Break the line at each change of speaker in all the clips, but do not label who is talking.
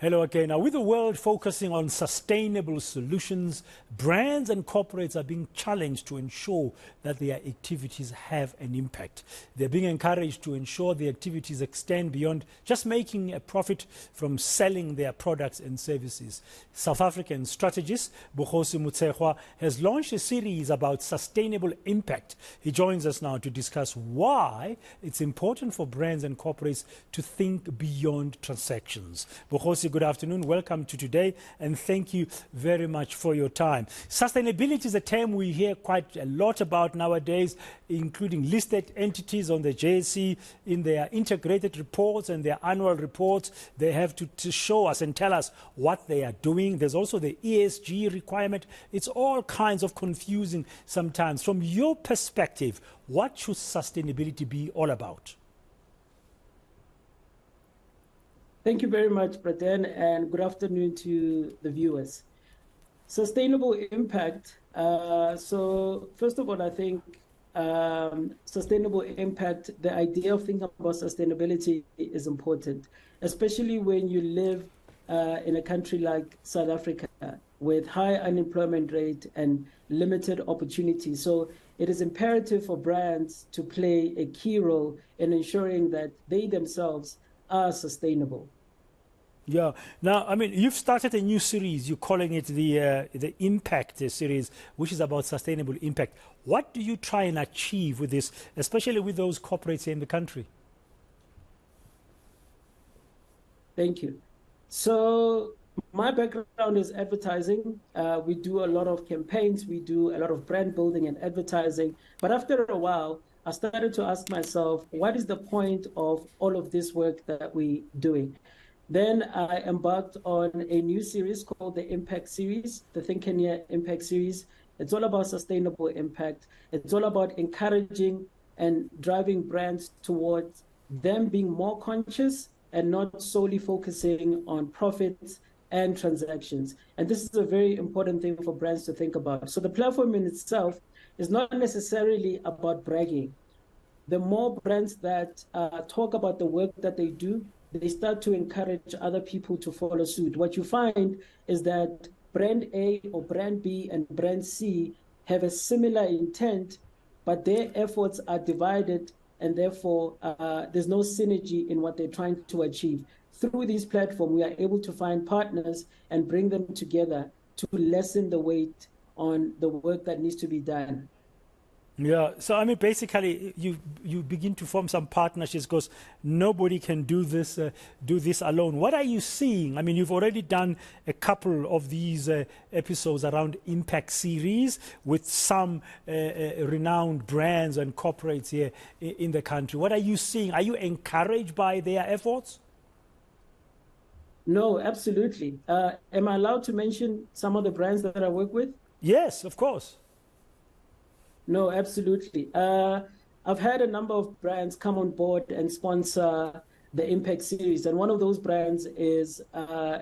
Hello again. Now, with the world focusing on sustainable solutions, brands and corporates are being challenged to ensure that their activities have an impact. They're being encouraged to ensure the activities extend beyond just making a profit from selling their products and services. South African strategist Bogosi Motshegwa has launched a series about sustainable impact. He joins us now to discuss why it's important for brands and corporates to think beyond transactions. Bogosi, good afternoon. Welcome to today, and thank you very much for your time. Sustainability is a term we hear quite a lot about nowadays, including listed entities on the JSE in their integrated reports and their annual reports. They have to show us and tell us what they are doing. There's also the ESG requirement. It's all kinds of confusing sometimes. From your perspective, what should sustainability be all about?
Thank you very much, Praten, and good afternoon to the viewers. Sustainable impact. So first of all, I think sustainable impact, the idea of thinking about sustainability is important, especially when you live in a country like South Africa with high unemployment rate and limited opportunities. So it is imperative for brands to play a key role in ensuring that they themselves are sustainable.
Yeah. Now, I mean, you've started a new series. You're calling it the Impact series, which is about sustainable impact. What do you try and achieve with this, especially with those corporates in the country?
Thank you. So my background is advertising. We do a lot of campaigns. We do a lot of brand building and advertising. But after a while, I started to ask myself, what is the point of all of this work that we're doing? Then I embarked on a new series called the Impact Series, the Think Kenya Impact Series. It's all about sustainable impact. It's all about encouraging and driving brands towards them being more conscious and not solely focusing on profits and transactions. And this is a very important thing for brands to think about. So the platform in itself is not necessarily about bragging. The more brands that talk about the work that they do, they start to encourage other people to follow suit. What you find is that brand A or brand B and brand C have a similar intent, but their efforts are divided, and therefore there's no synergy in what they're trying to achieve. Through this platform, we are able to find partners and bring them together to lessen the weight on the work that needs to be done.
Yeah, so I mean, basically, you begin to form some partnerships because nobody can do this alone. What are you seeing? I mean, you've already done a couple of these episodes around Impact Series with some renowned brands and corporates here in the country. What are you seeing? Are you encouraged by their efforts?
No, absolutely. Am I allowed to mention some of the brands that I work with?
Yes, of course.
No, absolutely. I've had a number of brands come on board and sponsor the Impact Series, and one of those brands is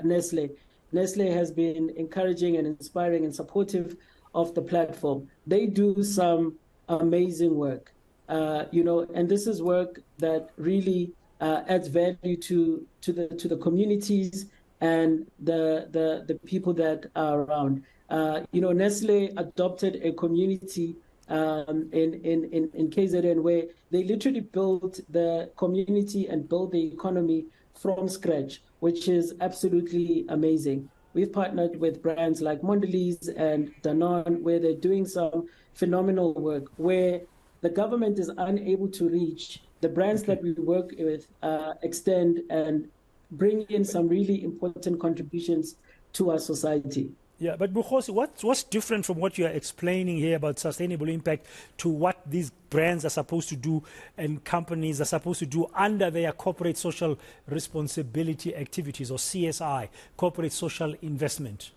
Nestle. Nestle has been encouraging and inspiring and supportive of the platform. They do some amazing work, and this is work that really adds value to the communities and the people that are around. Nestle adopted a community in KZN, where they literally built the community and built the economy from scratch, which is absolutely amazing. We've partnered with brands like Mondelez and Danone, where they're doing some phenomenal work, where the government is unable to reach. The brands that we work with extend and bring in some really important contributions to our society.
Yeah, but Bogosi, what's different from what you're explaining here about sustainable impact to what these brands are supposed to do and companies are supposed to do under their corporate social responsibility activities, or CSI, corporate social investment?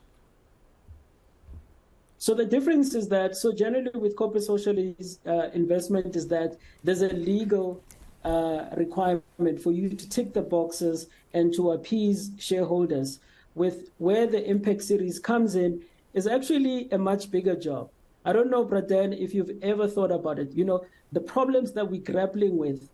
So the difference is that, generally with corporate social investment is that there's a legal requirement for you to tick the boxes and to appease shareholders. With where the Impact Series comes in is actually a much bigger job. I don't know, Praten, if you've ever thought about it. the problems that we're grappling with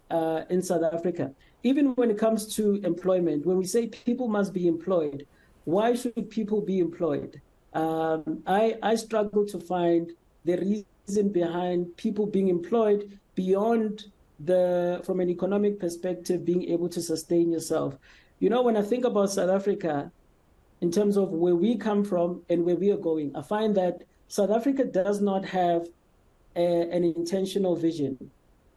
in South Africa, even when it comes to employment, when we say people must be employed, why should people be employed? I struggle to find the reason behind people being employed beyond from an economic perspective, being able to sustain yourself. You know, when I think about South Africa, in terms of where we come from and where we are going, I find that South Africa does not have an intentional vision.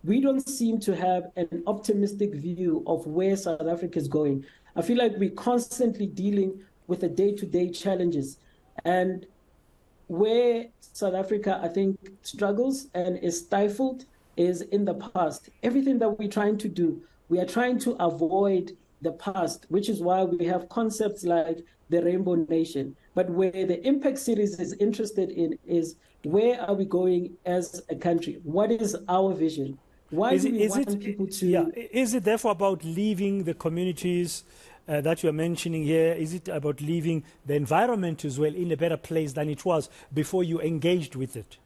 We don't seem to have an optimistic view of where South Africa is going. I feel like we're constantly dealing with the day-to-day challenges. And where South Africa, I think, struggles and is stifled is in the past. Everything that we're trying to do, we are trying to avoid the past, which is why we have concepts like the Rainbow Nation. But where the Impact series is interested in is, where are we going as a country? What is our vision? Why do we want people to...
Yeah, is it therefore about leaving the communities that you're mentioning here? Is it about leaving the environment as well in a better place than it was before you engaged with it?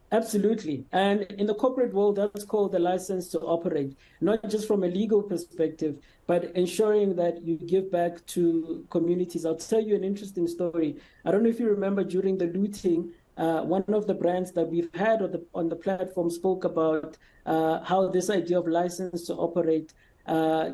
Absolutely. And in the corporate world, that's called the license to operate, not just from a legal perspective, but ensuring that you give back to communities. I'll tell you an interesting story. I don't know if you remember, during the looting, one of the brands that we've had on the platform spoke about how this idea of license to operate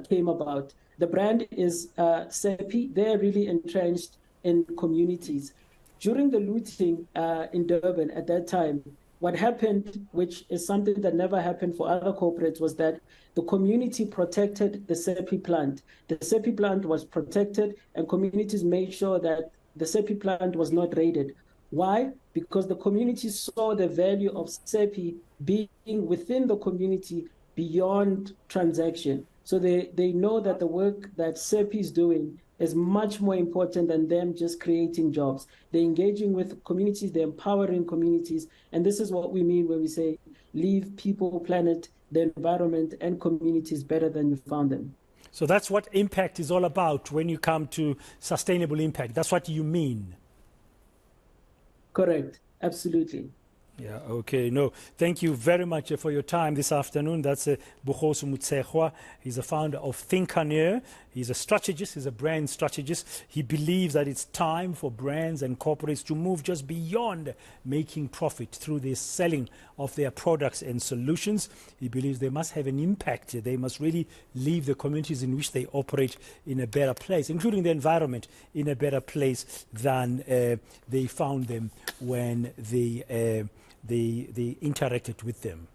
came about. The brand is SEPI. They're really entrenched in communities. During the looting in Durban at that time, what happened, which is something that never happened for other corporates, was that the community protected the SEPI plant. The SEPI plant was protected, and communities made sure that the SEPI plant was not raided. Why? Because the community saw the value of SEPI being within the community beyond transaction. So they know that the work that SEPI is doing is much more important than them just creating jobs. They're engaging with communities, they're empowering communities. And this is what we mean when we say, leave people, planet, the environment, and communities better than you found them.
So that's what impact is all about when you come to sustainable impact. That's what you mean.
Correct. Absolutely.
Yeah, okay. No, thank you very much for your time this afternoon. That's Bogosi Motshegwa. He's the founder of Thinkanier. He's a strategist. He's a brand strategist. He believes that it's time for brands and corporates to move just beyond making profit through the selling of their products and solutions. He believes they must have an impact. They must really leave the communities in which they operate in a better place, including the environment, in a better place than they found them when they interacted with them.